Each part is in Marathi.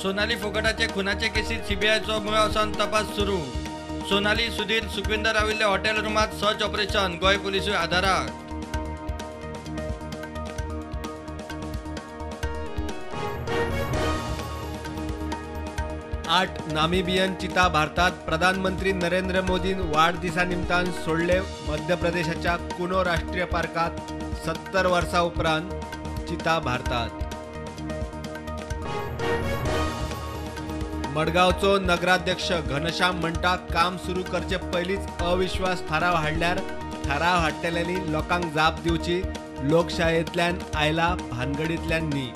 सोनाली फोगाटाचे खुनाचे केसीत सीबीआयचो मुळ असन तपास सुरू। सोनाली सुधीर सुखविंदर राविल्ले हॉटेल रूमात सर्च ऑपरेशन, गोय पोलिसूय आधाराक। 8 नामिबियन चिता भारतात। प्रधानमंत्री नरेंद्र मोदीं वाढदिसा निमतान सोडले मध्य प्रदेशाच्या कुनो राष्ट्रीय पार्कात। 70 वर्सां उपरांत चिता भारतात। मडगावचो नगराध्यक्ष घनश्याम म्हणटा काम सुरू करचे पयलींच अविश्वास थाराव हाडल्यार थाराव हाडटल्यांनी लोकांक जाप दिवची। लोकशायेंतल्यान आयला, भानगडींतल्यान न्ही।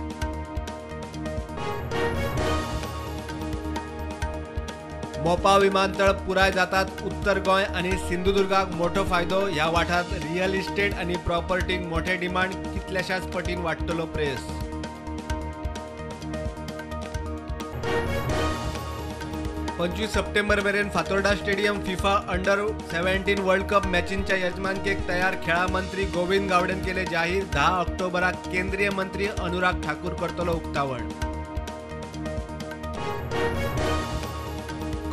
मोपा विमानतळ पुराय जातात। उत्तर गोंय आणि सिंधुदुर्गाक मोठो फायदो। ह्या वाठारांत रियल इस्टेट आणि प्रॉपर्टीक मोठे डिमांड। कितल्याशाच पटीन वाडटलो प्रेस। सप्टेंबर मेरेन फातोर्डा स्टेडियम फिफा अंडर-17 वर्ल्ड कप मॅचींच्या यजमानकेक तयार। खेळा मंत्री गोविंद गावडेन केले जाहीर। 10 ऑक्टोबराक केंद्रीय मंत्री अनुराग ठाकूर करतलो उक्तावण।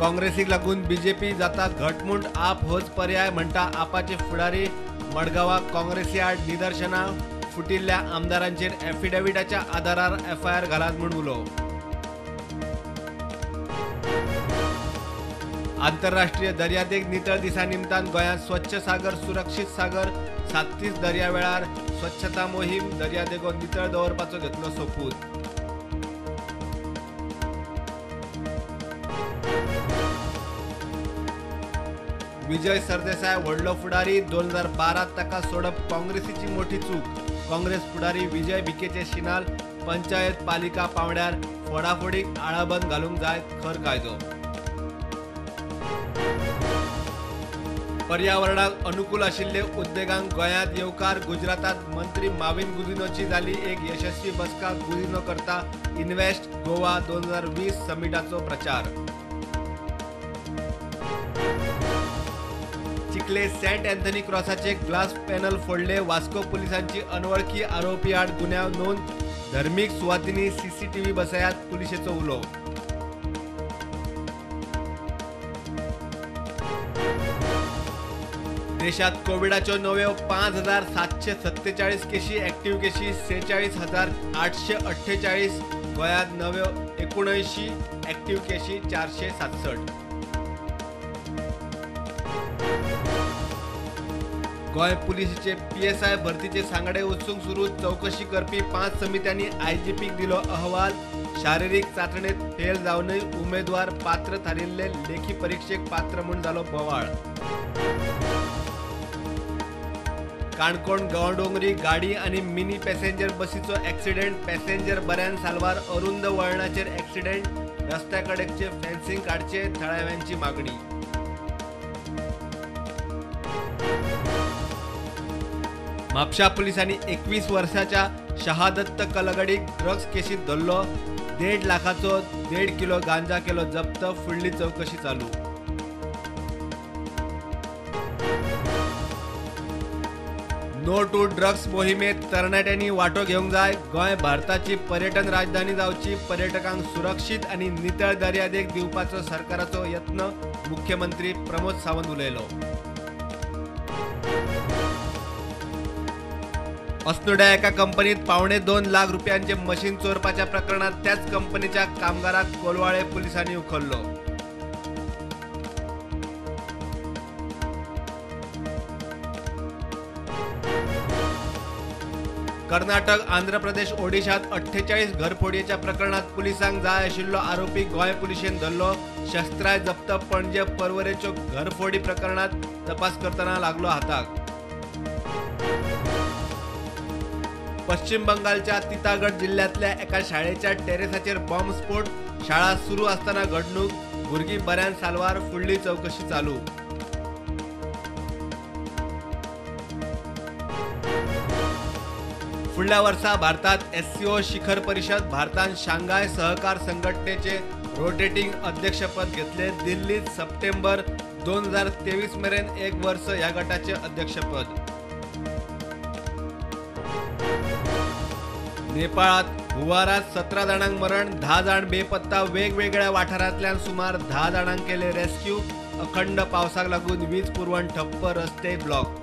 काँग्रेसीक लागून बीजेपी जाता घटमूट। आप होच पर्याय म्हणटा आपाचे फुडारी। मडगावाक काँग्रेसी आड निदर्शनां। फुटिल्ल्या आमदारांचेर एफिडेव्हिटाच्या आधारार एफआयआर घालात म्हूण उलो। आंतरराष्ट्रीय दर्यादेग नितळ दिसा निमतान गोंयांत स्वच्छ सागर सुरक्षीत सागर। 37 दर्यावेळार स्वच्छता मोहीम। दर्यादेगो नितळ दवरपाचो घेतलो सोपूत। विजय सरदेसाय व्हडलो फुडारी। 2012 ताका सोडप काँग्रेसीची मोठी चूक। काँग्रेस फुडारी विजय भिकेचे शिनाल। पंचायत पालिका पावंड्यार फोडाफोडीक आळाबंद घालूंक जाय खर कायदो। पर्यावरणाक अनुकूल आशिल्ले उद्देगांक गोंयांत येवकार। गुजरातात मंत्री माविन गुदिन्होची जाली एक यशस्वी बसका। गुदिन्हो करता इन्व्हेस्ट गोवा 2020 समिटाचो प्रचार। चिखले सेंट अँथनी क्रॉसाचे ग्लास पॅनल फोडले। वास्को पुलिसांची अनवळखी आरोपी आड गुन्यांव नोंद। धर्मीक सुवातींनी सीसीटीव्ही बसयात पुलिशेचो उलो। देशात कोविडाच्यो नव्यो 5747 केशी। एक्टिव्ह केशी 46,848। गोंयांत नव्यो 79 एक्टिव्ह केशी 467। गोंय पुलिसेचे PSI भरतीचे सांगडे उत्सुक सुरू। चौकशी करपी 5 समित्यांनी आयजीपीक दिलो अहवाल। शारिरीक चाचणेत फेल जावनय उमेदवार पात्र थारिल्ले लेखी परीक्षेक पात्र म्हूण जालो बोवाळ। काणकोण गांवडोंगरी गाडी आणि मिनी पॅसेंजर बसीचो ॲक्सिडेंट। पॅसेंजर बऱ्यान साल्वार। अरुंद वळणाचेर ॲक्सिडेंट। रस्त्याकडेचे फेन्सिंग काडचे थळाव्यांची मागणी। म्हापशा पुलिसांनी 21 वर्साच्या शहादत्त कलगडीक ड्रग्स केसीत धरलो। 1.5 लाखाचो 1.5 किलो गांजा केलो जप्त। फुडली चौकशी चालू। नो टू ड्रग्स मोहिमेत तरणाट्यांनी वांटो घेवंक जाय। गोंय भारताची पर्यटन राजधानी जावची। पर्यटकांक सुरक्षीत आणि नितळ दर्यादेग दिवपाचो सरकाराचो यत्न। मुख्यमंत्री प्रमोद सावंत उलयलो। अस्नोड्या एका कंपनीत $2.25 लाख मशीन चोरपाच्या प्रकरणात त्याच कंपनीच्या कामगाराक कोलवाळे पोलिसांनी उखललो। कर्नाटक, आंध्र प्रदेश, ओडिशात 48 घरफोडीच्या प्रकरणात पुलिसांक जाय आशिल्लो आरोपी गोंय पुलिशेन धरलो। शस्त्राय जप्त। पणजे परवरेच्यो घरफोडी प्रकरणात तपास करतना लागलो हाताक। पश्चिम बंगालच्या तितागड जिल्ह्यातल्या एका शाळेच्या टेरेसाचेर बॉम्बस्फोट। शाळा सुरू असताना घडणूक। भुरगीं बऱ्यान साल्वार। फुडली चौकशी चालू। फुडल्या वर्सा भारतात SCO शिखर परिषद। भारतान शांघाय सहकार संघटनेचे रोटेटिंग अध्यक्षपद घेतले। दिल्लीत सप्टेंबर 2023 मेरेन 1 वर्स ह्या गटाचे अध्यक्षपद। नेपाळात हुवारात 17 जाणांक मरण, 10 जाण बेपत्ता. वेगवेगळ्या वाठारांतल्यान सुमार 10 जाणांक केले रेस्क्यू. अखंड पावसाक लागून वीज पुरवण ठप्प, रस्ते ब्लॉक.